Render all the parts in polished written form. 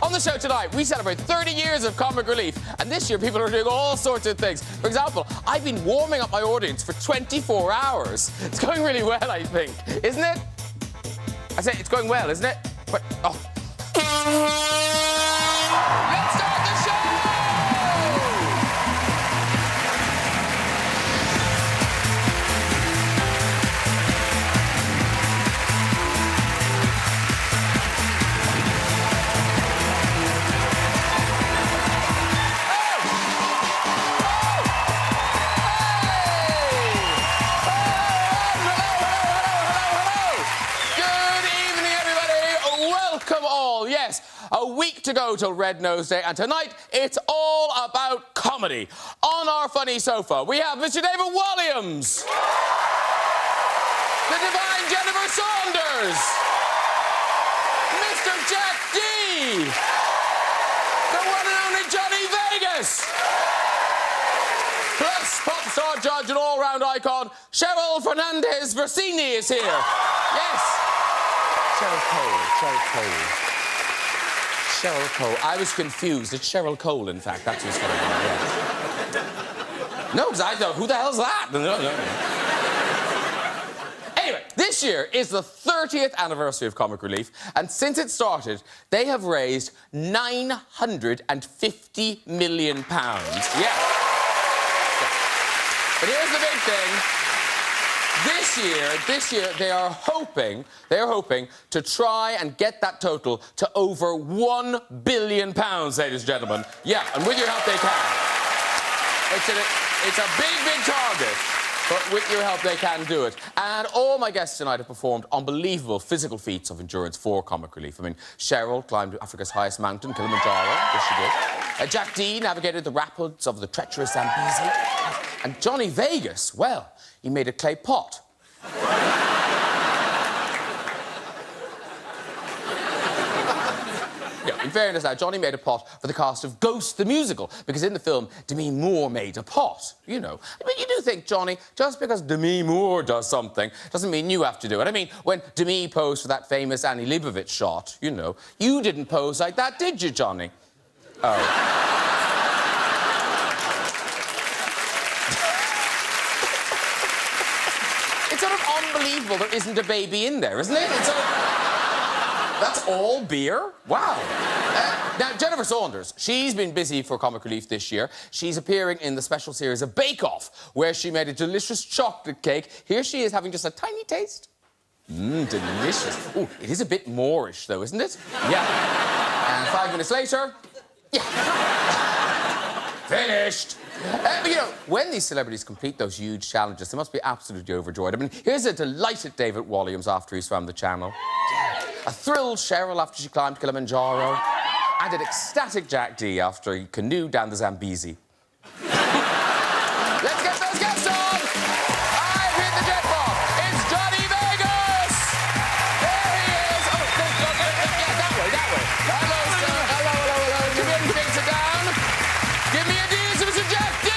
On the show tonight, we celebrate 30 years of comic relief, and this year people are doing all sorts of things. For example, I've been warming up my audience for 24 hours. It's going really well, I think. Isn't it? I say it's going well, isn't it? But, oh. Let's start the show! Yes, a week to go till Red Nose Day, and tonight it's all about comedy. On our funny sofa, we have Mr. David Walliams, the divine Jennifer Saunders, Mr. Jack D, the one and only Johnny Vegas, plus pop star judge and all-round icon Cheryl Fernandez-Versini is here. Yes. Cheryl Cole. I was confused. It's Cheryl Cole, in fact. That's what's going on. Yes. No, because I thought, who the hell's that? No. Anyway, this year is the 30th anniversary of Comic Relief, and since it started, they have raised £950 million. Yeah. But here's the big thing. This year, they are hoping to try and get that total to over £1 billion, ladies and gentlemen. Yeah, and with your help, they can. It's a big target, but with your help, they can do it. And all my guests tonight have performed unbelievable physical feats of endurance for Comic Relief. I mean, Cheryl climbed Africa's highest mountain, Kilimanjaro. Yes, she did. Jack D navigated the rapids of the treacherous Zambezi. And Johnny Vegas, well, he made a clay pot. Yeah, in fairness now, Johnny made a pot for the cast of Ghost the Musical, because in the film, Demi Moore made a pot, you know. I mean, you do think, Johnny, just because Demi Moore does something doesn't mean you have to do it. I mean, when Demi posed for that famous Annie Leibovitz shot, you know, you didn't pose like that, did you, Johnny? Oh. It's sort of unbelievable there isn't a baby in there, isn't it? It's sort of... That's all beer? Wow. Now, Jennifer Saunders, she's been busy for Comic Relief this year. She's appearing in the special series of Bake Off, where she made a delicious chocolate cake. Here she is having just a tiny taste. Delicious. Ooh, it is a bit Moorish, though, isn't it? Yeah. And 5 minutes later... Yeah. Finished. But, you know, when these celebrities complete those huge challenges, they must be absolutely overjoyed. I mean, here's a delighted David Walliams after he's swam the channel. A thrilled Cheryl after she climbed Kilimanjaro. And an ecstatic Jack D after he canoed down the Zambezi. Let's get those guests on! I've hit the jackpot! It's Johnny Vegas! There he is! Oh, yeah, that way. Hello, sir. Hello. Give me anything, sit down. Give me a D, Mr. Jack D!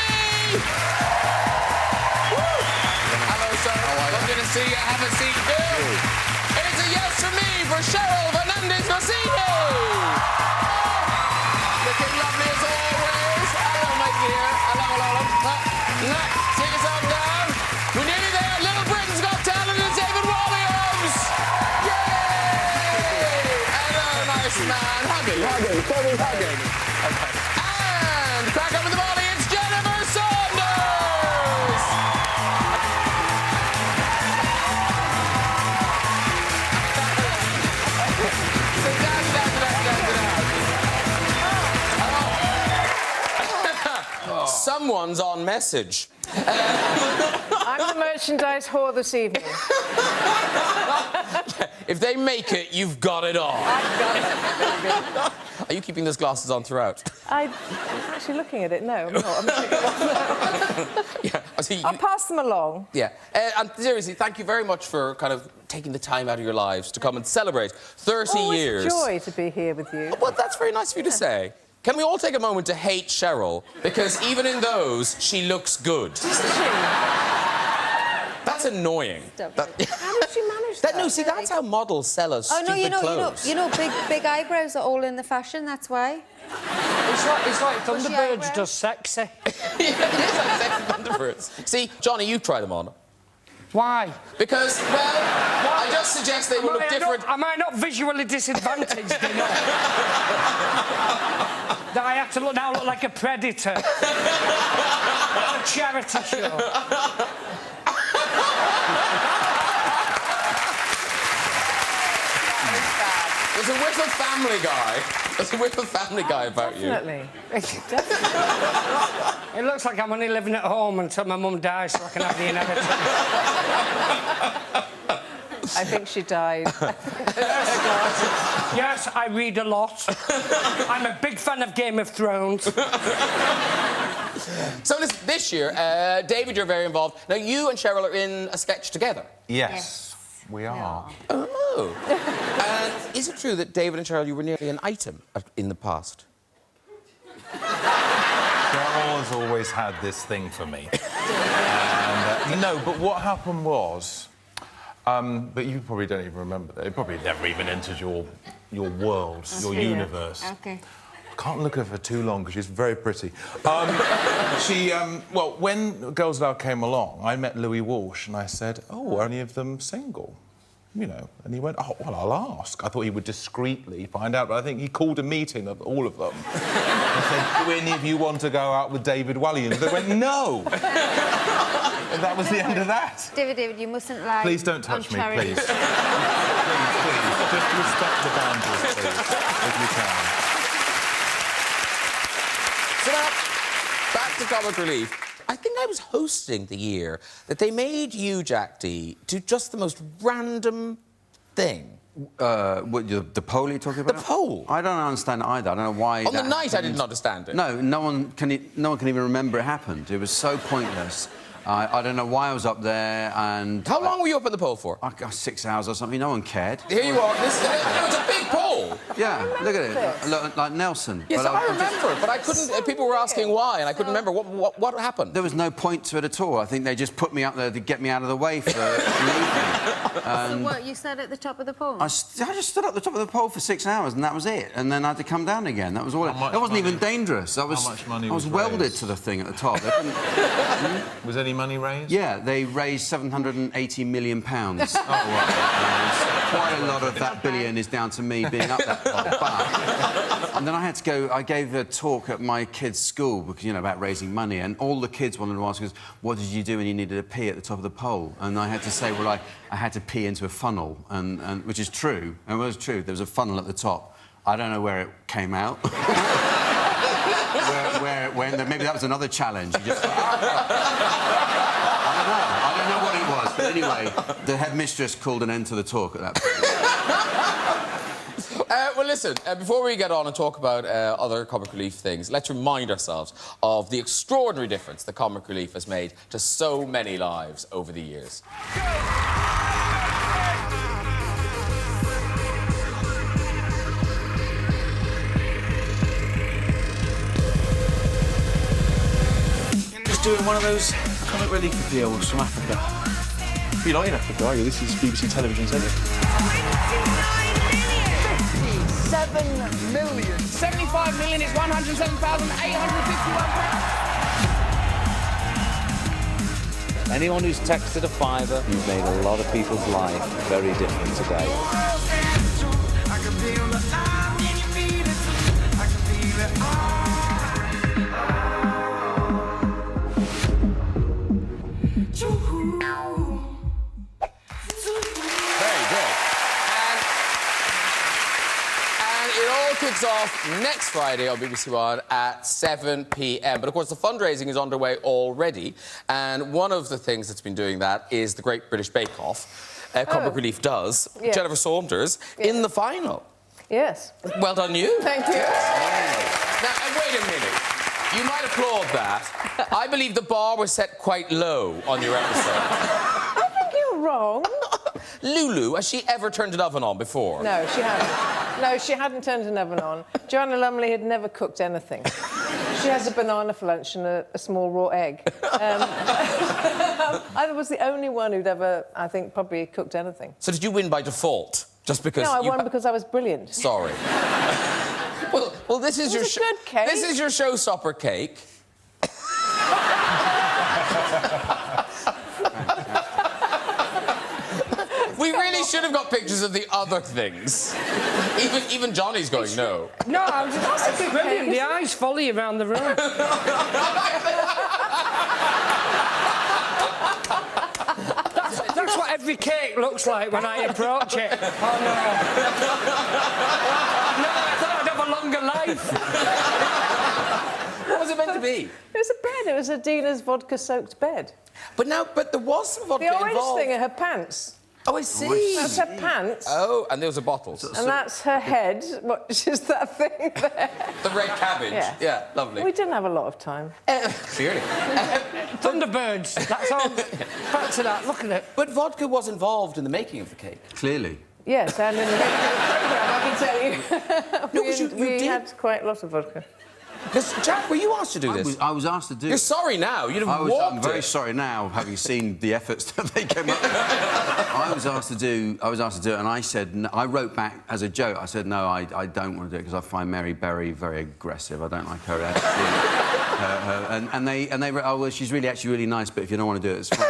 Woo! Hello, sir. Lovely to see you. Have a seat, Bill. It's a yes from me for Cheryl Fernandez-Versini! Looking lovely as always. Hello, my dear. Hello. Sit yourself down. We're nearly there. Little Britain's Got Talent and David Walliams! Yay! Hello, nice man. Hugging. Okay. And crack up with the volley, it's Jennifer Saunders! Someone's on message. I'm the merchandise whore this evening. If they make it, you've got it all. I've got it. Very good. Are you keeping those glasses on throughout? I'm actually looking at it. No, I'm not. I'm taking them off. Yeah, I see. I'll pass them along. Yeah. And seriously, thank you very much for kind of taking the time out of your lives to come and celebrate 30 years. It's a joy to be here with you. Well, that's very nice of you to say. Can we all take a moment to hate Cheryl? Because even in those, she looks good. Doesn't she? That's that's annoying. How did she manage that? No, see, that's how models sell us stupid clothes. Big eyebrows are all in the fashion, that's why. It's like Thunderbirds does sexy. Yeah, it is like sexy Thunderbirds. See, Johnny, you try them on. Why? Because, well, I just suggest they will look different. Am I not visually disadvantaged enough? That I have to look like a predator. On a charity show. There's a whiff of Family Guy. There's a whiff of Family Guy about Definitely. It looks like I'm only living at home until my mum dies so I can have the inheritance. I think she died. Yes, I read a lot. I'm a big fan of Game of Thrones. So listen, this year, David, you're very involved. Now, you and Cheryl are in a sketch together. Yes, we are. Oh. And is it true that David and Cheryl, you were nearly an item in the past? Cheryl has always had this thing for me. And, no, but what happened was... but you probably don't even remember that. It probably never even entered your world, your universe. Okay. I can't look at her for too long because she's very pretty. Well, when Girls Aloud came along, I met Louis Walsh and I said, oh, are any of them single? You know, and he went, oh, well, I'll ask. I thought he would discreetly find out, but I think he called a meeting of all of them. And said, do any of you want to go out with David Walliams? They went, no! And that was the end of that. David, you mustn't lie. Please don't touch me, please. Please. Just respect the boundaries, please, if you can. So now, back to Comic Relief. I think I was hosting the year that they made you, Jack D, do just the most random thing. The poll you're talking about? The poll. I don't understand either. I don't know why. On the night, I didn't understand it. No, no one can even remember it happened. It was so pointless. I don't know why I was up there and... How long were you up in the poll for? 6 hours or something. No one cared. Here you are. It was a big poll. Yeah, look at it. Look, like Nelson. Yes, I remember, but I couldn't... people were asking why, and I couldn't remember. What happened? There was no point to it at all. I think they just put me up there to get me out of the way for an evening. So what, you stood at the top of the pole? I just stood at the top of the pole for 6 hours, and that was it. And then I had to come down again. That was all. It wasn't even dangerous. How much money was welded raised? to the thing at the top. Was any money raised? Yeah, they raised £780 million. Oh, right. Quite a lot of that billion is down to me being up that pole. But... And then I had to go... I gave a talk at my kids' school, because, you know, about raising money, and all the kids wanted to ask us, what did you do when you needed a pee at the top of the pole? And I had to say, well, I had to pee into a funnel, and which is true. And it was true. There was a funnel at the top. I don't know where it came out. where it went. Maybe that was another challenge. You just... I don't know what it was, but anyway, the headmistress called an end to the talk at that point. Well, listen, before we get on and talk about other Comic Relief things, let's remind ourselves of the extraordinary difference that Comic Relief has made to so many lives over the years. Just doing one of those Comic Relief appeals from Africa. You're not in Africa, are you? This is BBC Television, isn't it? 7 million. 75 million is £107,851. Anyone who's texted a fiver, you've made a lot of people's life very different today. Kicks off next Friday on BBC One at 7 p.m. But, of course, the fundraising is underway already, and one of the things that's been doing that is the Great British Bake Off. Comic Relief does. Yeah. Jennifer Saunders in the final. Yes. Well done, you. Thank you. Now, wait a minute. You might applaud that. I believe the bar was set quite low on your episode. I think you're wrong. Lulu, has she ever turned an oven on before? No, she hadn't. No, she hadn't turned an oven on. Joanna Lumley had never cooked anything. She has a banana for lunch and a small raw egg. I was the only one who'd ever, I think, probably cooked anything. So did you win by default? Just because No, I won because I was brilliant. Sorry. well, this is It was a good cake. This is your showstopper cake. We really should have got pictures of the other things. Even Johnny's going, no. No, I was just... That's a good brilliant. cake, The eyes follow you around the room. That's what every cake looks like when I approach it. Oh, no. No, I thought I'd have a longer life. What was it meant to be? It was a bed. It was a Dina's vodka-soaked bed. But there was some vodka The orange involved. thing are her pants. Oh, I see. That's her pants. Oh, and those are bottles. And that's her head, which is that thing there. The red cabbage. Yeah. Lovely. We didn't have a lot of time. Clearly. Thunderbirds, that's all. Back to that, look at it. But vodka was involved in the making of the cake. Clearly. Yes, and in the programme, I can tell you. No, 'cause you we did. had quite a lot of vodka. Because, Jack, were you asked to do this? I was asked to do You're it. sorry now. You'd have walked I'm very it. sorry now, having seen the efforts that they came up with. I was asked to do it, and I said... I wrote back as a joke. I said, no, I don't want to do it, because I find Mary Berry very aggressive. I don't like her attitude. And they wrote, oh, well, she's actually really nice, but if you don't want to do it, it's fine.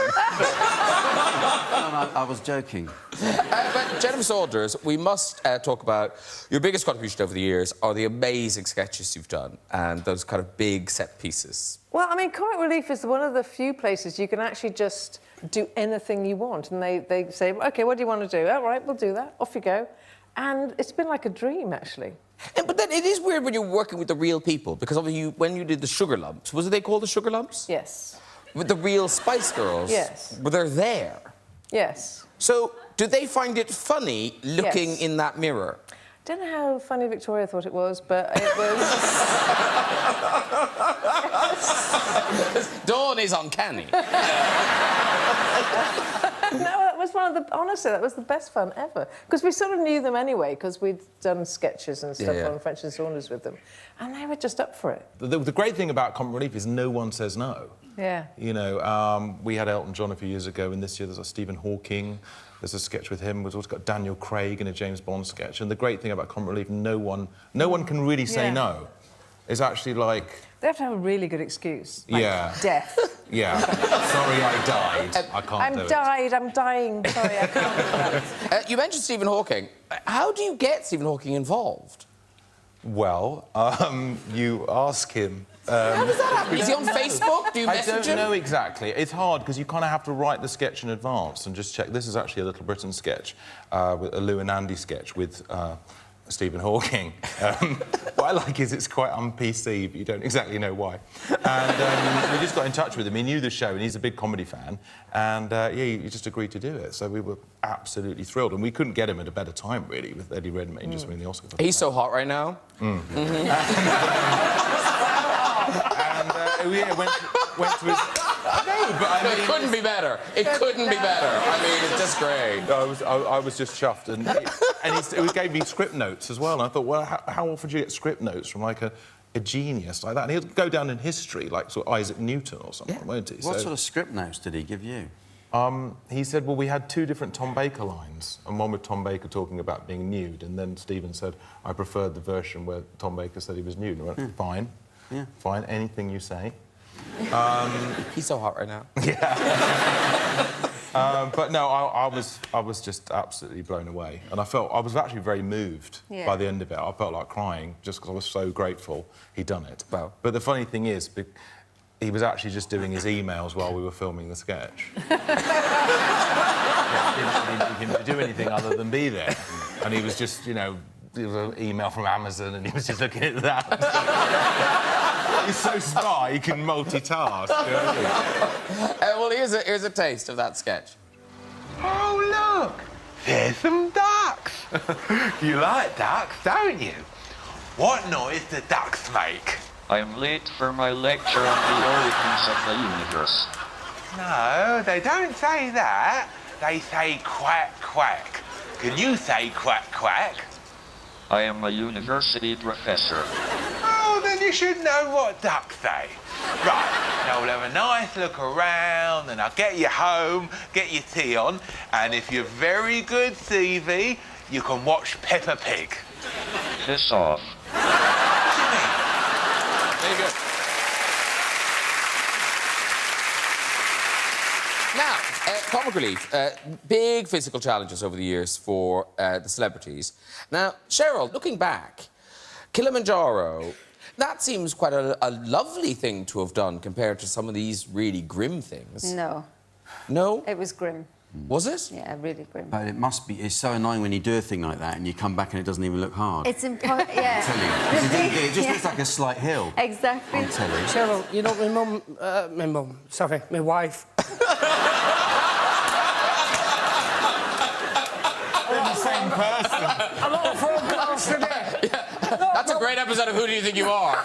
I was joking. But Jennifer Saunders, we must talk about your biggest contribution over the years are the amazing sketches you've done and those kind of big set pieces. Well, I mean, Comic Relief is one of the few places you can actually just do anything you want. And they say, OK, what do you want to do? All right, we'll do that. Off you go. And it's been like a dream, actually. But then it is weird when you're working with the real people, because obviously when you did the Sugar Lumps, was it they called the Sugar Lumps? Yes. With the real Spice Girls? Yes. But they're there. Yes. So, do they find it funny looking Yes. in that mirror? Don't know how funny Victoria thought it was, but it was... Dawn is uncanny. No, that was one of the... Honestly, that was the best fun ever. Because we sort of knew them anyway, because we'd done sketches and stuff on French and Saunders with them. And they were just up for it. The great thing about Comic Relief is no one says no. Yeah. You know, we had Elton John a few years ago, and this year there's a Stephen Hawking. There's a sketch with him. We've also got Daniel Craig in a James Bond sketch. And the great thing about Comic Relief, no one can really say no. It's actually like... They have to have a really good excuse. Like death. Yeah. Sorry, I died. I can't do it. I'm dying. Sorry, I can't do that. You mentioned Stephen Hawking. How do you get Stephen Hawking involved? Well, you ask him. How does that happen? Is he on Facebook? Do you message him? I don't know exactly. It's hard because you kind of have to write the sketch in advance and just check. This is actually a Little Britain sketch, with a Lou and Andy sketch with Stephen Hawking. What I like is it's quite un-PC, but you don't exactly know why. And we just got in touch with him. He knew the show, and he's a big comedy fan. And, yeah, he just agreed to do it. So we were absolutely thrilled. And we couldn't get him at a better time, really, with Eddie Redmayne just winning the Oscar. He's so hot right now. And yeah, went to his... No, but I mean... It couldn't be better. It couldn't be better. I mean, it's just great. I was just chuffed. And he gave me script notes as well. And I thought, well, how often do you get script notes from, like, a genius like that? And he'll go down in history, like sort of Isaac Newton or something, won't he? What sort of script notes did he give you? He said, well, we had two different Tom Baker lines, and one with Tom Baker talking about being nude, and then Stephen said, I preferred the version where Tom Baker said he was nude. And I went, fine. Yeah. Fine, anything you say. He's so hot right now. Yeah. But no, I was just absolutely blown away. And I was actually very moved by the end of it. I felt like crying just because I was so grateful he'd done it. Wow. But the funny thing is, he was actually just doing his emails while we were filming the sketch. He didn't need him to do anything other than be there. And he was just, you know, there was an email from Amazon and he was just looking at that. He's so smart, he can multitask. Well, here's a taste of that sketch. Oh, look! There's some ducks! You like ducks, don't you? What noise do ducks make? I'm late for my lecture on the origins of the universe. No, they don't say that. They say quack, quack. Can you say quack, quack? I am a university professor. Oh, then You should know what ducks say. Right, now we'll have a nice look around and I'll get you home, get your tea on, and if you're very good TV, you can watch Peppa Pig. Piss off. Very good. Now, comic relief. Big physical challenges over the years for the celebrities. Now, Cheryl, looking back, Kilimanjaro, that seems quite a lovely thing to have done compared to some of these really grim things. No. No? It was grim. Was it? Yeah, really grim. But it must be... It's so annoying when you do a thing like that and you come back and it doesn't even look hard. It's important, yeah. I'm telling you. It just looks like a slight hill. Exactly. I'm telling you. Cheryl, you know, my wife. They're the same person. A lot of phone calls today. Yeah. That's a great episode of Who Do You Think You Are?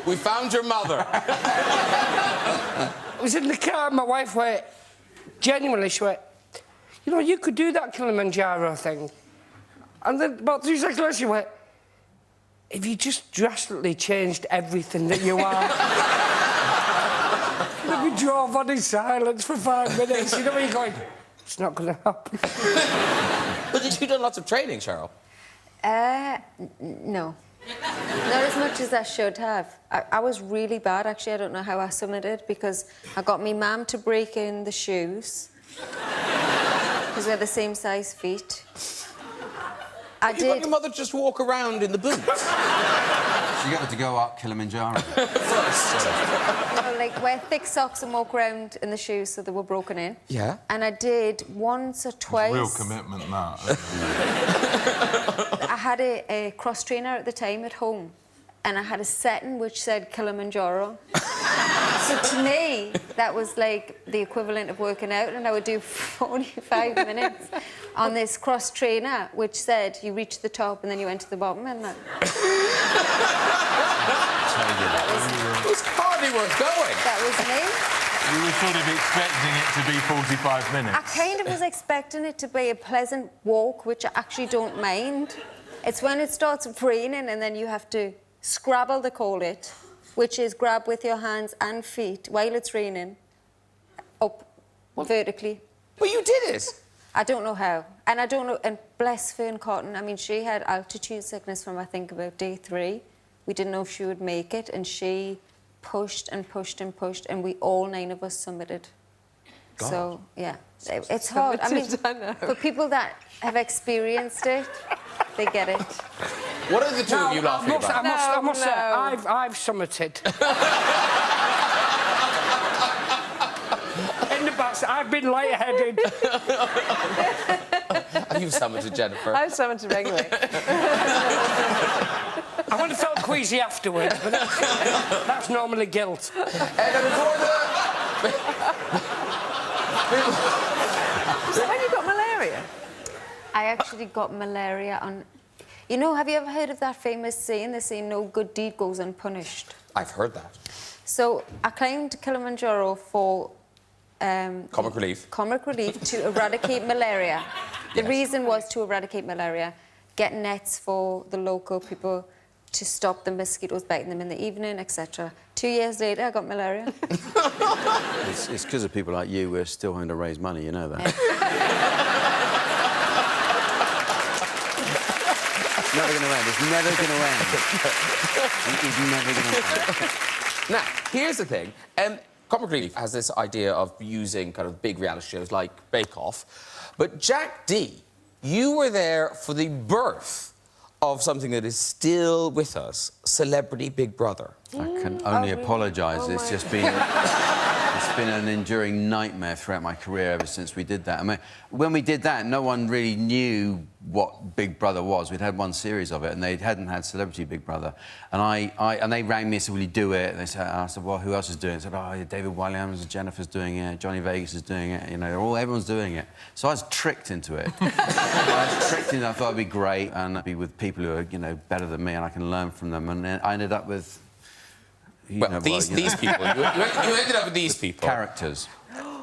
We found your mother. I was in the car and my wife went, genuinely, she went, you know, you could do that Kilimanjaro thing. And then about 3 seconds later, she went, if you just drastically changed everything that you are. Then we drove on in silence for 5 minutes. You know, when you're going, it's not going to happen. But did you do lots of training, Cheryl? No. Not as much as I should have. I was really bad, actually. I don't know how I submitted, because I got me mum to break in the shoes. Because we had the same size feet. You got your mother to just walk around in the boots? So you got to go up Kilimanjaro. First. No, like, wear thick socks and walk around in the shoes so they were broken in. Yeah. And I did once or twice. Real commitment, that. I had a cross trainer at the time at home, and I had a setting which said Kilimanjaro. So to me, that was like the equivalent of working out, and I would do 45 minutes on this cross trainer which said you reach the top and then you went to the bottom, and that... It was hardly worth going. That was me. You were sort of expecting it to be 45 minutes. I kind of was expecting it to be a pleasant walk, which I actually don't mind. It's when it starts raining and then you have to scrabble, they call it, which is grab with your hands and feet while it's raining, up vertically. But you did it. I don't know how. And I don't know... And bless Fern Cotton, I mean, she had altitude sickness from, I think, about day 3. We didn't know if she would make it, and she pushed and pushed and pushed, and we all 9 of us submitted. God. So, yeah. It's hard. I mean, for people that have experienced it, they get it. What are the two of you laughing about? I must say, I've summited. In the bus, I've been lightheaded. Have you summited, Jennifer? I've summited regularly. I would have felt queasy afterwards, but that's normally guilt. And before So when you got malaria? I actually got malaria on... You know, have you ever heard of that famous saying? They say no good deed goes unpunished. I've heard that. So I climbed Kilimanjaro for... Comic relief. Comic relief to eradicate malaria. The Yes. reason was to eradicate malaria, get nets for the local people to stop the mosquitoes biting them in the evening, etc. 2 years later, I got malaria. It's because of people like you we're still having to raise money, you know that. It's never going to end. It's never going to end. It is never going to end. Now, here's the thing. Comic Relief has this idea of using kind of big reality shows like Bake Off. But Jack D, you were there for the birth of something that is still with us, Celebrity Big Brother. I can only apologise. It's just been... It's been an enduring nightmare throughout my career ever since we did that. I mean, when we did that, no one really knew what Big Brother was. We'd had one series of it, and they hadn't had Celebrity Big Brother. And and they rang me and said, will you do it? And I said, well, who else is doing it? They said, oh, David Walliams, Jennifer's doing it, Johnny Vegas is doing it, you know, everyone's doing it. So I was tricked into it. I thought it'd be great, and I'd be with people who are, you know, better than me, and I can learn from them. And then I ended up with... Well, these people. You ended up with these people. Characters.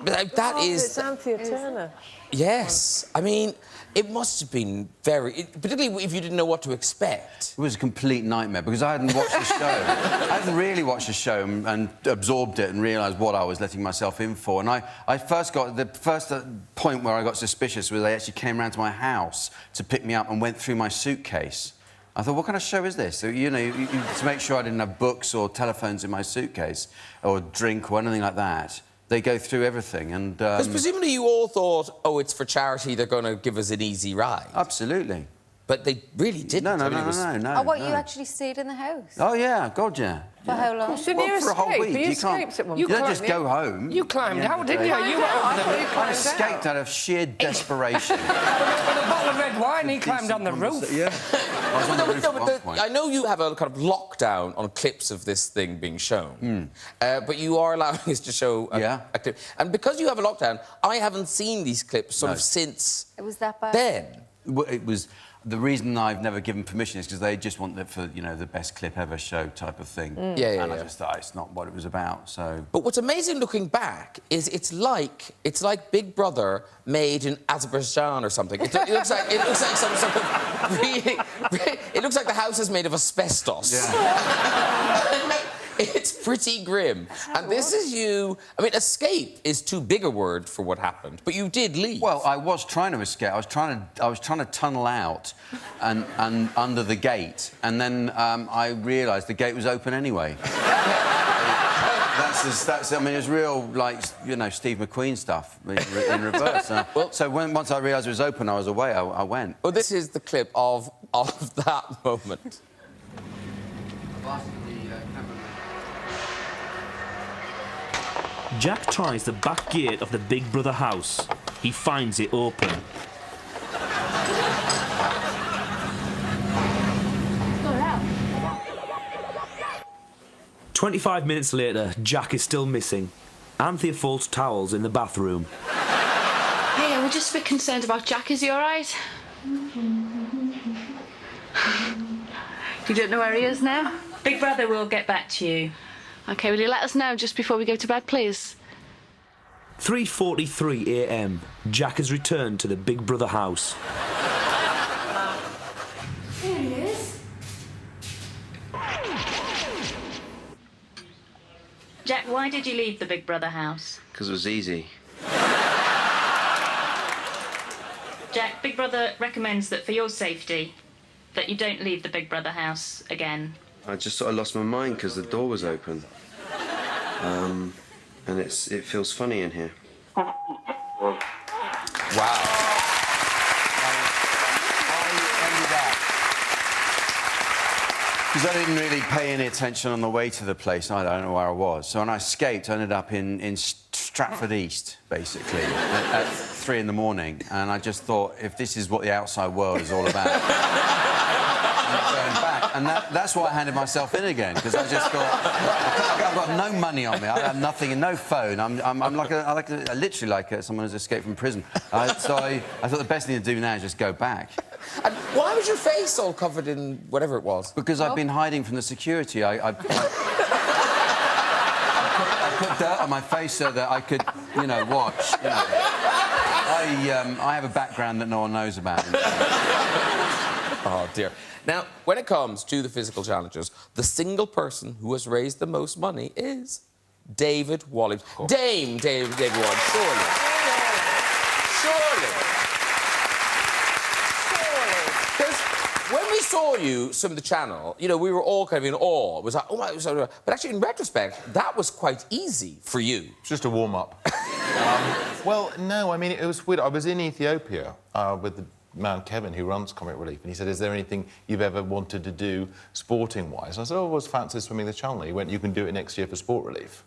That is... It's Anthea Turner. Yes. I mean, it must have been very... Particularly if you didn't know what to expect. It was a complete nightmare because I hadn't watched the show. I hadn't really watched the show and absorbed it and realised what I was letting myself in for. And I first got... The first point where I got suspicious was they actually came round to my house to pick me up and went through my suitcase. I thought, what kind of show is this? So, you know, to make sure I didn't have books or telephones in my suitcase or drink or anything like that. They go through everything and... Because presumably you all thought, oh, it's for charity, they're going to give us an easy ride. Absolutely. But they really didn't. No. Oh, what, you actually stayed in the house? Oh, yeah, God, yeah. For how long? Didn't you for a whole escape? week. You You can't... escaped at one You point. don't just go home. You climbed out, didn't you? You were over the... I escaped out of sheer desperation. With a bottle of red wine, he climbed on the roof. Yeah. I was on the roof at one point. I know you have a kind of lockdown on clips of this thing being shown, but you are allowing us to show a clip. And because you have a lockdown, I haven't seen these clips sort of since... It was that bad? Then. Well, it was... The reason I've never given permission is because they just want it for, you know, the best clip ever show type of thing. Yeah. And I just thought it's not what it was about, so... But what's amazing looking back is it's like Big Brother made in Azerbaijan or something. It looks like some sort of really... It looks like the house is made of asbestos. Yeah. It's pretty grim. And this is you... I mean, escape is too big a word for what happened, but you did leave. Well, I was trying to escape. I was trying to tunnel out and under the gate, and then I realised the gate was open anyway. That's I mean, it's real, like, you know, Steve McQueen stuff in reverse. So once I realised it was open, I was away. I went. Well, this is the clip of that moment. Jack tries the back gate of the Big Brother house. He finds it open. Go out. 25 minutes later, Jack is still missing. Anthea folds towels in the bathroom. Hey, we're just a bit concerned about Jack. Is he all right? You don't know where he is now? Big Brother will get back to you. OK, will you let us know just before we go to bed, please? 3:43 a.m. Jack has returned to the Big Brother house. Here he is. Jack, why did you leave the Big Brother house? Because it was easy. Jack, Big Brother recommends that for your safety, that you don't leave the Big Brother house again. I just sort of lost my mind because the door was open. And it feels funny in here. Wow. Because I didn't really pay any attention on the way to the place. I don't know where I was. So when I escaped, I ended up in Stratford East, basically, at 3 in the morning. And I just thought, if this is what the outside world is all about... going back, and that's why I handed myself in again, because I just thought I've got no money on me, I have nothing and no phone. I'm literally like someone who's escaped from prison. So I thought the best thing to do now is just go back. And why was your face all covered in whatever it was? Because I've been hiding from the security. I put dirt on my face so that I could, you know, watch. You know. I have a background that no one knows about. Oh, dear. Now, when it comes to the physical challenges, the single person who has raised the most money is David Walliams. Dame David Walliams, surely. Because when we saw you swim the channel, you know, we were all kind of in awe. It was like, oh my... But actually, in retrospect, that was quite easy for you. It's just a warm-up. Well, no, I mean, it was weird. I was in Ethiopia with the man Kevin, who runs Comic Relief, and he said, is there anything you've ever wanted to do sporting-wise? I said, oh, I was fancy swimming the channel. He went, you can do it next year for Sport Relief.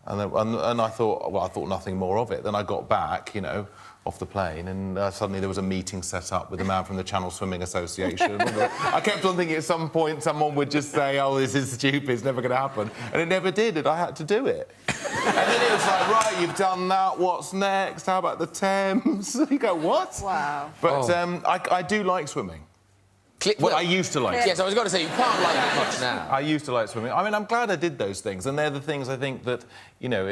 And I thought, well, I thought nothing more of it. Then I got back, you know, off the plane, and suddenly there was a meeting set up with the man from the Channel Swimming Association. I kept on thinking at some point someone would just say, oh, this is stupid, it's never going to happen. And it never did, and I had to do it. And then it was like, right, you've done that, what's next? How about the Thames? You go, what? Wow. But I do like swimming. Well, I used to like it. Yes, I was going to say, you can't like it much now. I used to like swimming. I mean, I'm glad I did those things, and they're the things I think that, you know,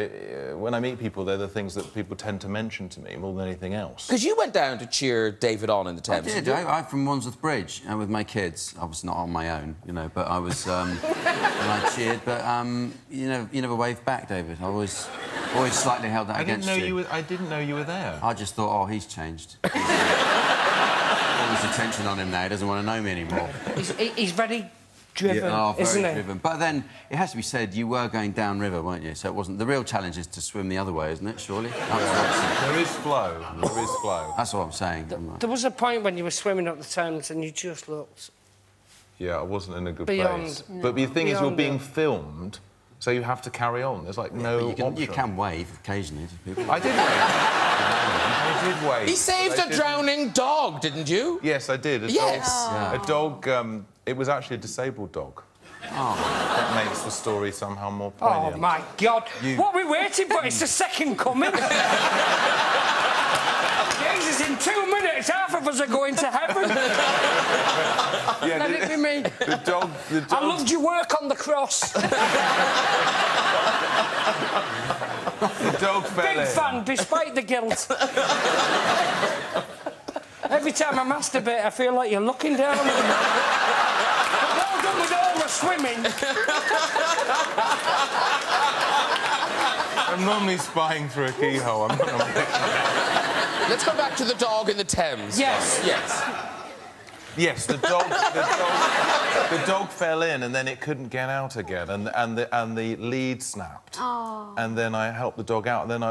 when I meet people, they're the things that people tend to mention to me more than anything else. Because you went down to cheer David on in the Thames. I did. I'm from Wandsworth Bridge with my kids. I was not on my own, you know, but I was... and I cheered, but you never waved back, David. I always slightly held that against you. I didn't know you were there. I just thought, oh, he's changed. All this attention on him now. He doesn't want to know me anymore. He's very driven, very isn't he? driven. But then, it has to be said, you were going downriver, weren't you? So it wasn't... The real challenge is to swim the other way, isn't it, surely? There is flow. There is flow. That's what I'm saying. There was a point when you were swimming up the Thames and you just looked... Yeah, I wasn't in a good Beyond. place. No. But the thing is, you're being filmed, so you have to carry on. There's, like, no option. You can wave occasionally to people. I did wave. I did wave. He saved a drowning dog, didn't you? Yes, I did. A dog, it was actually a disabled dog. Oh. That makes the story somehow more poignant. Oh, my God. What are we waiting for? It's the second coming. Jesus, in 2 minutes, half of us are going to heaven. Let it be me. The dog... I loved your work on the cross. The dog fell in. Big fan, despite the guilt. Every time I masturbate, I feel like you're looking down at me. But well done with all the swimming. I'm normally spying through a keyhole. I'm not... Let's go back to the dog in the Thames. Yes. Yes. Yes, the dog fell in and then it couldn't get out again, and the lead snapped. Oh. And then I helped the dog out, and then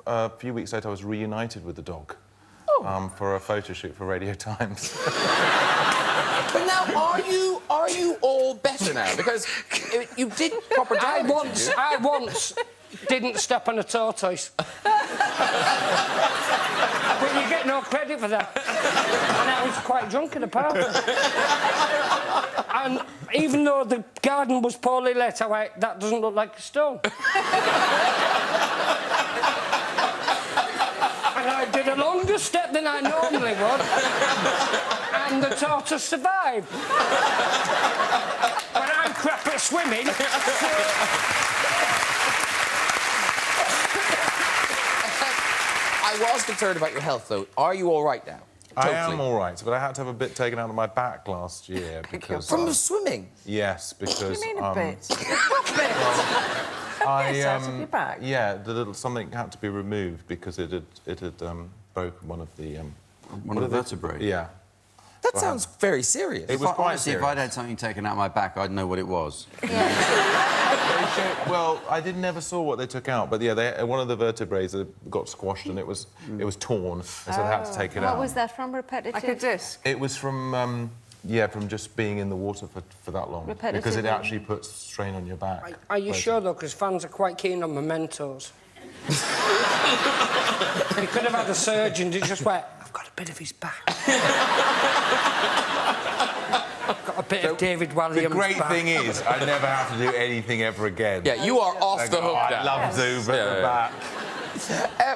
a few weeks later I was reunited with the dog for a photo shoot for Radio Times. But now, are you all better now? Because you did proper damage. I once didn't step on a tortoise. But you get no credit for that. And I was quite drunk at the party. And even though the garden was poorly lit, I went, that doesn't look like a stone. And I did a longer step than I normally would. And the tortoise survived. But I'm crap at swimming, I was concerned about your health, though. Are you all right now? Totally. I am all right, but I had to have a bit taken out of my back last year because... From the swimming? Yes, because... What do you mean a bit? What bit? Out of your back? Yeah, something had to be removed because it had broken one of the... one of the vertebrae? Yeah. That sounds very serious. It was quite honestly, serious. if I'd had something taken out of my back, I'd know what it was. Well, I never saw what they took out, but yeah, one of the vertebrae got squashed and it was torn, and so they had to take it out. What was that from? Repetitive? Like a disc? It was from from just being in the water for that long. Because it actually puts strain on your back. Are you sure, though? Because fans are quite keen on mementos. You could have had a surgeon who just went, I've got a bit of his back. I've got a bit of David Walliams' The great back. thing is, I never have to do anything ever again. Yeah, you are off the hook now. I'd love to, but the back.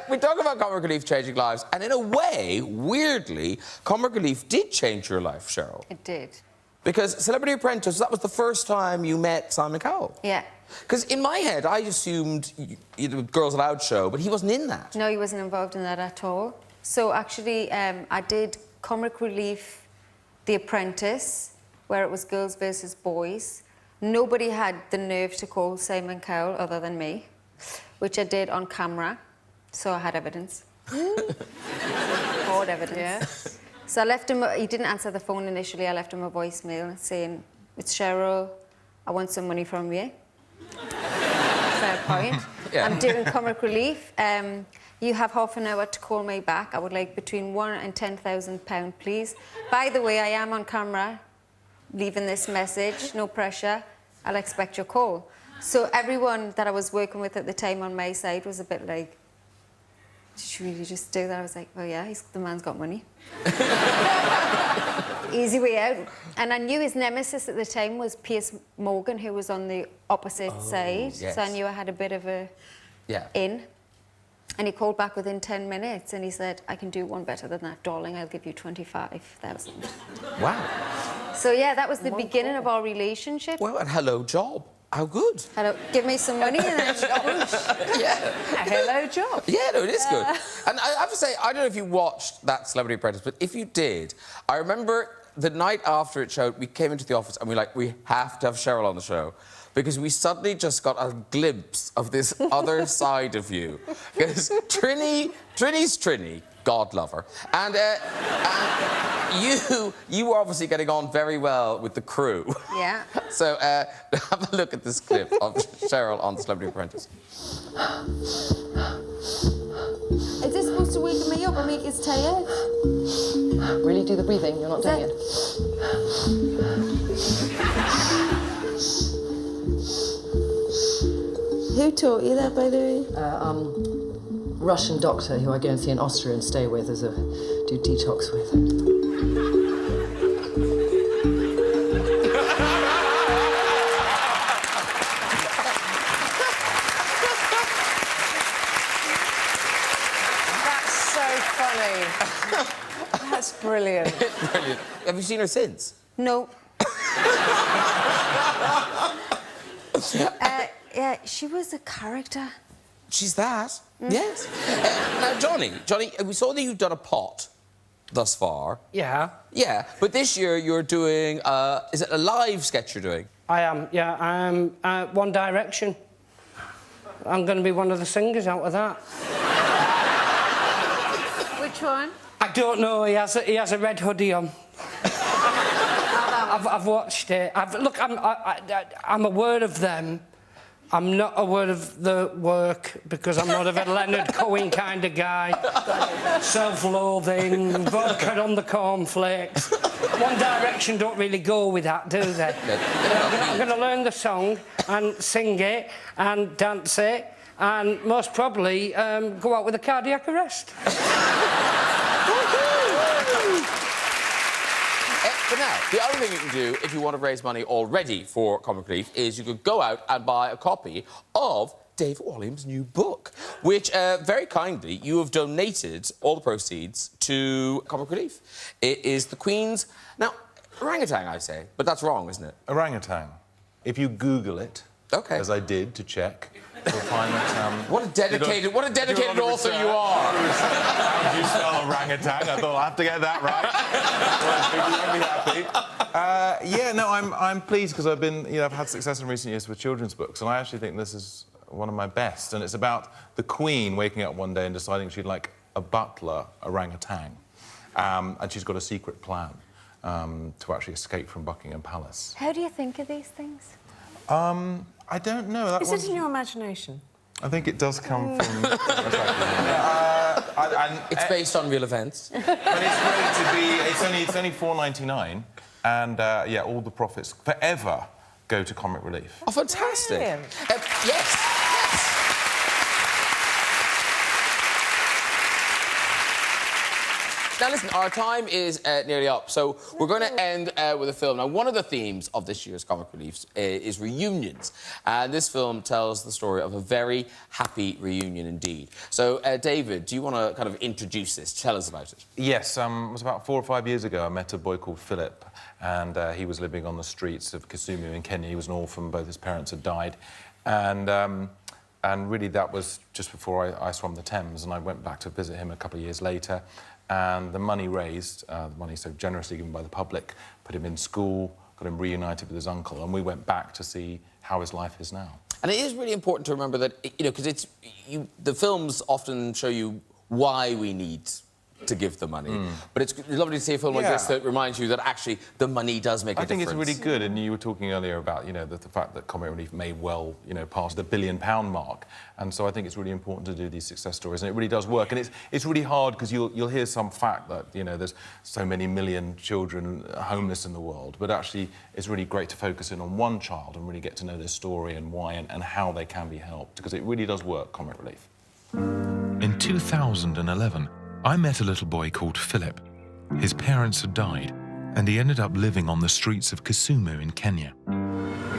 We talk about comic relief changing lives, and in a way, weirdly, comic relief did change your life, Cheryl. It did. Because Celebrity Apprentice, that was the first time you met Simon Cowell. Yeah. Because in my head, I assumed the Girls Aloud show, but he wasn't in that. No, he wasn't involved in that at all. So actually, I did comic relief, The Apprentice, where it was girls versus boys. Nobody had the nerve to call Simon Cowell other than me, which I did on camera, so I had evidence. Hard evidence. Yeah. So I left him, he didn't answer the phone initially, I left him a voicemail saying, it's Cheryl, I want some money from you. Fair point. Yeah. I'm doing comic relief. You have half an hour to call me back. I would like between £1,000 and £10,000, please. By the way, I am on camera, leaving this message, no pressure. I'll expect your call. So everyone that I was working with at the time on my side was a bit like, should we just do that? I was like, oh yeah, the man's got money. Easy way out. And I knew his nemesis at the time was Piers Morgan, who was on the opposite side. Yes. So I knew I had a bit of a in. And he called back within 10 minutes and he said, I can do one better than that, darling. I'll give you 25,000. Wow. So, yeah, that was the beginning of our relationship. Well, and hello, job. How good. Hello, give me some money and then Yeah. Hello, job. Yeah, no, it is good. And I have to say, I don't know if you watched that Celebrity Apprentice, but if you did, I remember the night after it showed, we came into the office and we have to have Cheryl on the show. Because we suddenly just got a glimpse of this other side of you. Because Trinny's Trinny, God love her. And you were obviously getting on very well with the crew. Yeah. So have a look at this clip of Cheryl on Celebrity Apprentice. Is this supposed to wake me up and make us tired? Really do the breathing, you're not doing it. Who taught you that, by the way? Russian doctor who I go and see in Austria and stay with do detox with. That's so funny. That's brilliant. Brilliant. Have you seen her since? No. Yeah, she was a character. She's that. Yes. Now, Johnny, we saw that you've done a pot thus far. Yeah. Yeah, but this year you're doing, is it a live sketch you're doing? I am, yeah. I'm One Direction. I'm going to be one of the singers out of that. Which one? I don't know. He has a red hoodie on. I've watched it. Look, I'm aware of them. I'm not aware of the work because I'm not of a Leonard Cohen kind of guy. Self-loathing, vodka on the cornflakes. One Direction don't really go with that, do they? I'm going to learn the song and sing it and dance it and most probably go out with a cardiac arrest. But now, the other thing you can do if you want to raise money already for Comic Relief is you could go out and buy a copy of David Walliams' new book, which, very kindly, you have donated all the proceeds to Comic Relief. It is the Queen's... Now, orangutan, I say, but that's wrong, isn't it? Orangutan. If you Google it, as I did to check, you'll find that... What a dedicated author you are! How do you spell orangutan? I thought I'll have to get that right. Well, be happy. Yeah, no, I'm pleased because I've had success in recent years with children's books, and I actually think this is one of my best. And it's about the Queen waking up one day and deciding she'd like a butler orangutan, and she's got a secret plan to actually escape from Buckingham Palace. How do you think of these things? I don't know. Is it in your imagination? I think it does come from... It's based on real events. But it's great to be... It's only $4.99, and, yeah, all the profits forever go to Comic Relief. Oh, fantastic. Yes. Now, listen, our time is nearly up, so we're going to end with a film. Now, one of the themes of this year's Comic Relief is reunions, and this film tells the story of a very happy reunion indeed. So, David, do you want to kind of introduce this? Tell us about it. Yes, it was about 4 or 5 years ago I met a boy called Philip, and he was living on the streets of Kisumu in Kenya. He was an orphan, both his parents had died, and really that was just before I swam the Thames, and I went back to visit him a couple of years later. And the money raised, the money so generously given by the public, put him in school, got him reunited with his uncle, and we went back to see how his life is now. And it is really important to remember that, you know, because the films often show you why we need to give the money. But it's lovely to see a film like this that reminds you that actually the money does make a difference. I think it's really good, and you were talking earlier about, you know, the fact that Comic Relief may well, you know, pass the £1 billion mark, and so I think it's really important to do these success stories, and it really does work. And it's really hard because you'll hear some fact that, you know, there's so many million children homeless in the world, but actually it's really great to focus in on one child and really get to know their story and why and how they can be helped, because it really does work, Comic Relief. In 2011, I met a little boy called Philip. His parents had died, and he ended up living on the streets of Kisumu in Kenya.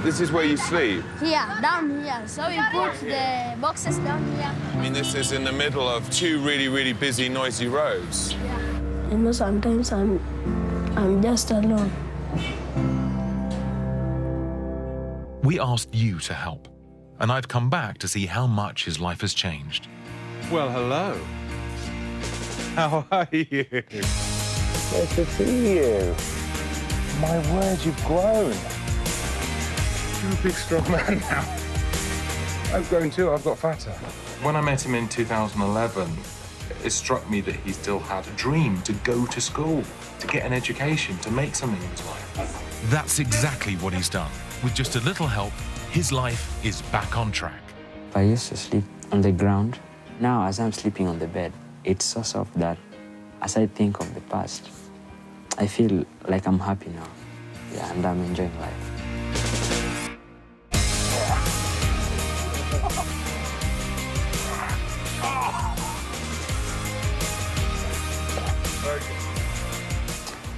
This is where you sleep? Here, down here. So we put the boxes down here. I mean, this is in the middle of 2 really, really busy, noisy roads. Yeah. You know, sometimes I'm just alone. We asked you to help, and I've come back to see how much his life has changed. Well, hello. How are you? Nice to see you. My word, you've grown. You're a big, strong man now. I've grown too, I've got fatter. When I met him in 2011, it struck me that he still had a dream to go to school, to get an education, to make something of his life. That's exactly what he's done. With just a little help, his life is back on track. I used to sleep on the ground. Now, as I'm sleeping on the bed, it's so soft that as I think of the past, I feel like I'm happy now. Yeah, and I'm enjoying life.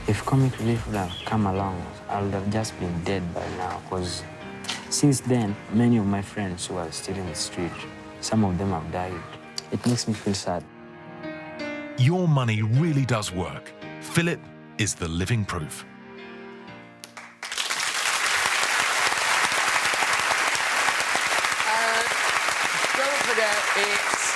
If comic relief would have come along, I would have just been dead by now, because since then, many of my friends who are still in the street, some of them have died. It makes me feel sad. Your money really does work. Philip is the living proof. Don't forget, it's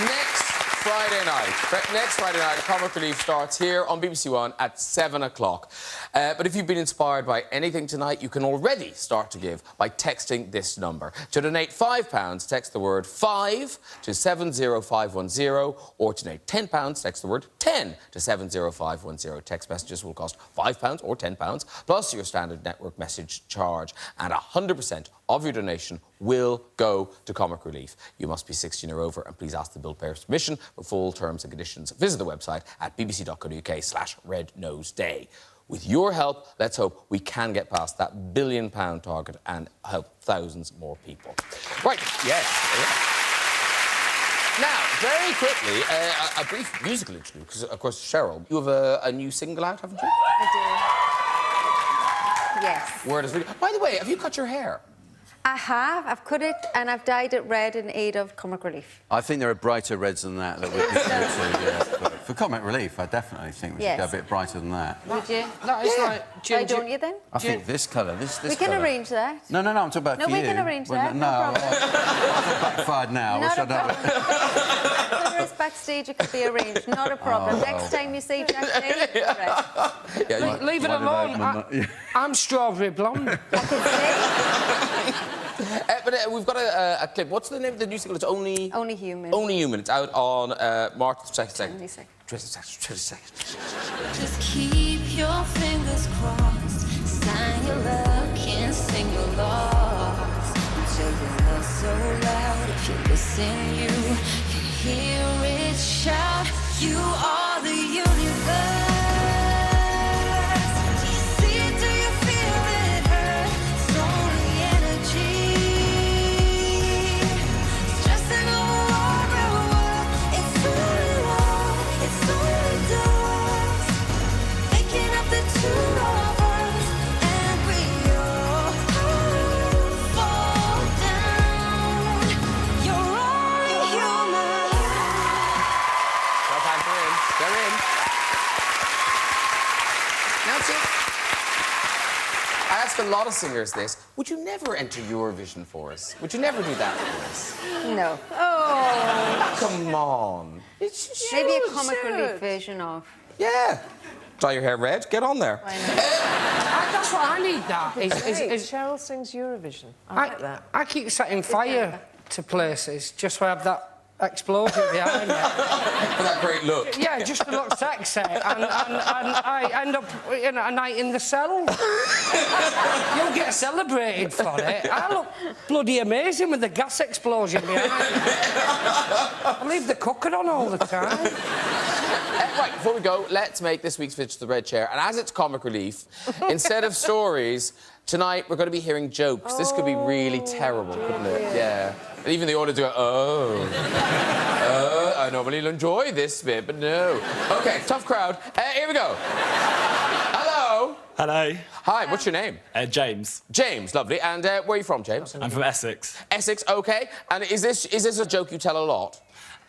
next Friday night. Next Friday night, Comic Relief starts here on BBC One at 7 o'clock. But if you've been inspired by anything tonight, you can already start to give by texting this number. To donate £5, text the word 5 to 70510, or to donate £10, text the word 10 to 70510. Text messages will cost £5 or £10, plus your standard network message charge. And 100% of your donation will go to Comic Relief. You must be 16 or over, and please ask the bill payer's permission. For full terms and conditions, visit the website at bbc.co.uk/rednoseday. With your help, let's hope we can get past that £1 billion target and help thousands more people. Right, yes. Now, very quickly, a brief musical interlude, because, of course, Cheryl, you have a new single out, haven't you? I do. Yes. Word is really... By the way, have you cut your hair? I have. I've cut it and I've dyed it red in aid of Comic Relief. I think there are brighter reds than that we could go to, yeah. For Comic Relief, I definitely think we should go a bit brighter than that. Would you? That is like... Why don't you then? I think this colour, this We can colour. arrange that. No, I'm talking about for you. No, we can arrange that. No, problem. I've backfired now. Not a problem. Whether it's backstage, it could be arranged. Not a problem. Next time you see Jack Day, Yeah, leave it alone. I'm strawberry blonde. But we've got a clip. What's the name of the new single? It's Only Human. Only Human. It's out on March 22nd. 22nd. Just keep your fingers crossed. Sign your luck and sing your loss. Until your love so loud. If you listen, you can hear it shout. You are the universe. I ask a lot of singers this. Would you never enter Eurovision for us? Would you never do that for us? No. Oh. Come on. Maybe a Comic Relief version of. Yeah. Dye your hair red. Get on there. That's what I need. That is Cheryl sings Eurovision. I like that. I keep setting fire to places just to have that explosion behind me. For that great look. Yeah, just to look sexy, and I end up, a night in the cell. You'll get celebrated for it. I look bloody amazing with the gas explosion behind me. I leave the cooker on all the time. Right, before we go, let's make this week's Pitch to the Red Chair. And as it's Comic Relief, instead of stories, tonight we're going to be hearing jokes. This could be really terrible, couldn't it? Yeah. And even the audience go, I normally enjoy this bit, but no. OK, tough crowd. Here we go. Hello. Hello. Hi, what's your name? James. James, lovely. And where are you from, James? I'm from Essex. Essex, OK. And is this a joke you tell a lot?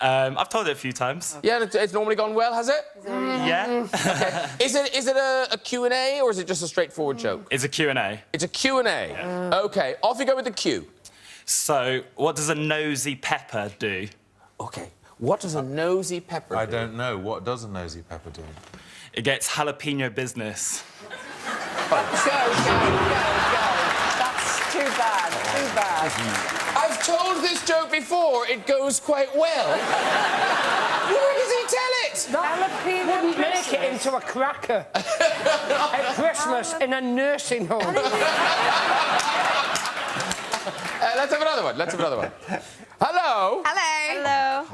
I've told it a few times. Yeah, and it's normally gone well, has it? Yeah. Okay. Is it a Q&A or is it just a straightforward joke? It's a Q&A. It's a Q&A. Yeah. OK, off you go with the Q. So, what does a nosy pepper do? OK, what does a nosy pepper do? I don't know. What does a nosy pepper do? It gets jalapeno business. Go. That's too bad, too bad. I've told this joke before. It goes quite well. Where does he tell it? Jalapeno wouldn't make it into a cracker at Christmas in a nursing home. Let's have another one. Let's have another one. Hello. Hello.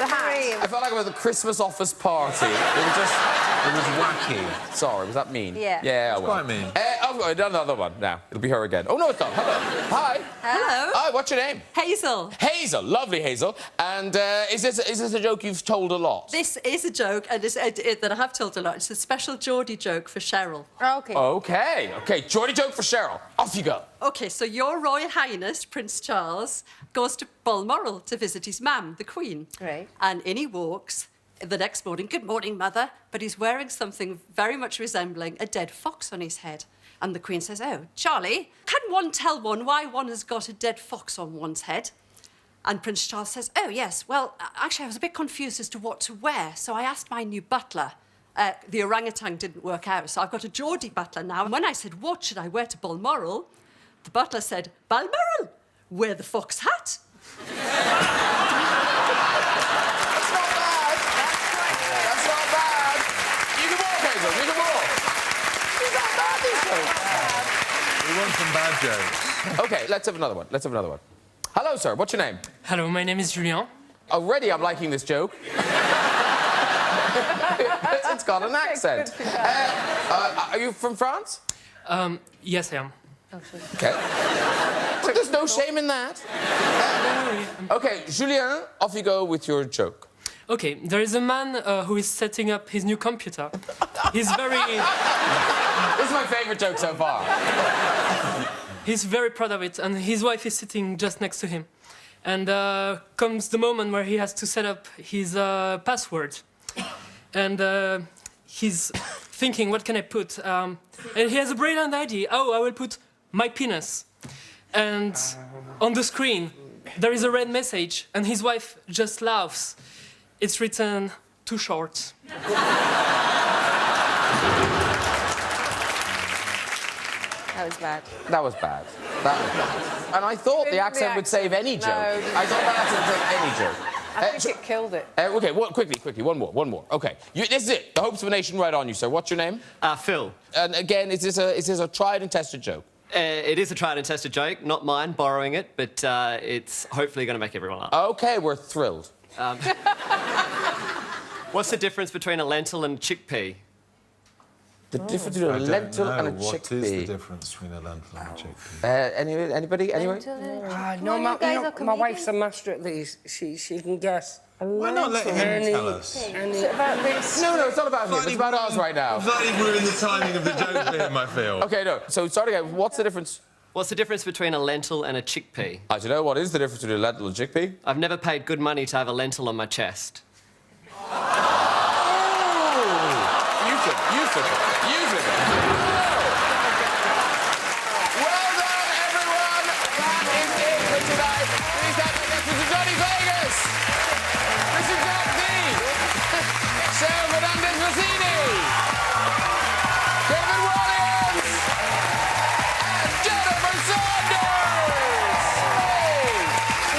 I felt like I was at the Christmas office party. It was wacky. Sorry, was that mean? Yeah. Yeah, It's quite mean. I've got another one now. It'll be her again. Oh, no, it's not. Hello. Hi. Hello. Hi, what's your name? Hazel. Hazel. Lovely, Hazel. And is this a joke you've told a lot? This is a joke, and that I have told a lot. It's a special Geordie joke for Cheryl. OK. OK, Geordie joke for Cheryl. Off you go. OK, so Your Royal Highness, Prince Charles, goes to Balmoral to visit his mum, the Queen. Right. And in he walks the next morning. Good morning, Mother. But he's wearing something very much resembling a dead fox on his head. And the Queen says, oh, Charlie, can one tell one why one has got a dead fox on one's head? And Prince Charles says, oh, yes, well, actually, I was a bit confused as to what to wear, so I asked my new butler. The orangutan didn't work out, so I've got a Geordie butler now. And when I said, what should I wear to Balmoral? The butler said, Balmoral, wear the fox hat. That's not bad. You can walk, Hazel. You can walk. She's not bad, this joke. We want some bad jokes. OK, let's have another one. Let's have another one. Hello, sir. What's your name? Hello, my name is Julien. Already I'm liking this joke. It's got an accent. Are you from France? Yes, I am. OK. But there's no shame in that. OK, Julien, off you go with your joke. OK, there is a man who is setting up his new computer. He's very... This is my favourite joke so far. He's very proud of it, and his wife is sitting just next to him. And comes the moment where he has to set up his password. And he's thinking, what can I put? And he has a brilliant idea. Oh, I will put my penis. And on the screen, there is a red message, and his wife just laughs. It's written, too short. That was bad. That was bad. That was bad. And I thought the accent would save any joke. I thought that accent would save any joke. I think it killed it. OK, quickly, one more. OK, this is it. The hopes of a nation right on you, sir. What's your name? Phil. And again, is this a tried and tested joke? It is a tried and tested joke, not mine, borrowing it, but it's hopefully going to make everyone laugh. OK, we're thrilled. What's the difference between a lentil and a chickpea? The difference between a lentil and a chickpea. What is the difference between a lentil and a chickpea? Anybody? Anyway? No, my wife's a master at these. She can guess. Why not let him tell us? No, it's not about him. It's about us right now. Slightly ruined the timing of the joke for him, I feel. OK, no. So, sorry again, what's the difference? What's the difference between a lentil and a chickpea? I don't know. What is the difference between a lentil and a chickpea? I've never paid good money to have a lentil on my chest. You flip it. Well done, everyone. That is it for tonight. Please have a guest to Johnny Vegas, Mr. Jack D, Cheryl Fernandez-Rossini, David Walliams, and Jennifer Saunders. Hey,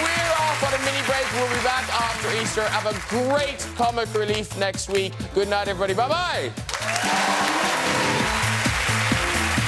we're off on a mini break. We'll be back after Easter. Have a great comic relief next week. Good night, everybody. Bye-bye.